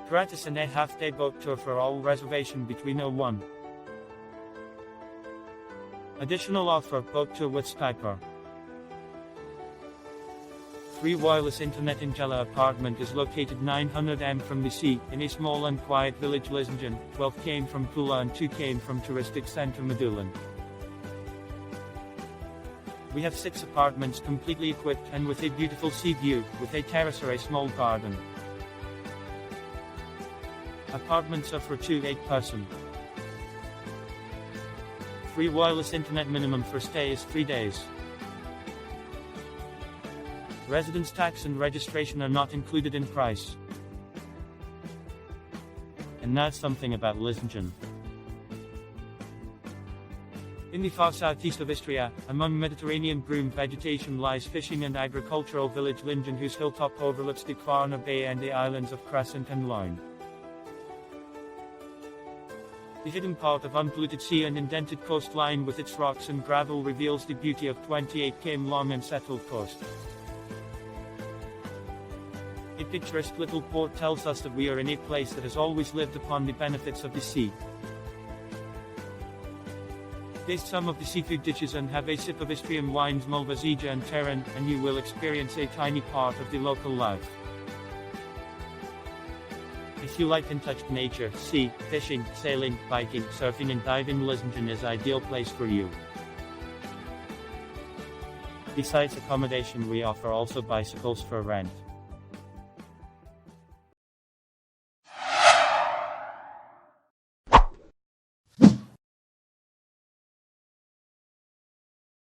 Gratis and a half-day boat tour for all reservation between 01. Additional offer boat tour with Skyper. Free Wireless InternetAngela apartment is located 900 m from the sea, in a small and quiet village Liznjan, 12 km from Pula and 2 km from touristic center Medulin. We have 6 apartments completely equipped and with a beautiful sea view, with a terrace or a small garden. Apartments are for 2-8 person. Free wireless internet minimum for stay is 3 days. Residence tax and registration are not included in price. And now something about Liznjan. In the far southeast of Istria, among Mediterranean broom vegetation lies fishing and agricultural village Linjan, whose hilltop overlooks the Kvarner Bay and the islands of Cres and Loinj. The hidden part of unpolluted sea and indented coastline with its rocks and gravel reveals the beauty of 28 km long unsettled coast. A picturesque little port tells us that we are in a place that has always lived upon the benefits of the sea. Taste some of the seafood dishes and have a sip of Istrian wines Malvazija and Teran, and you will experience a tiny part of the local life. If you like untouched nature, sea, fishing, sailing, biking, surfing and diving, Liznjan is ideal place for you. Besides accommodation, we offer also bicycles for rent.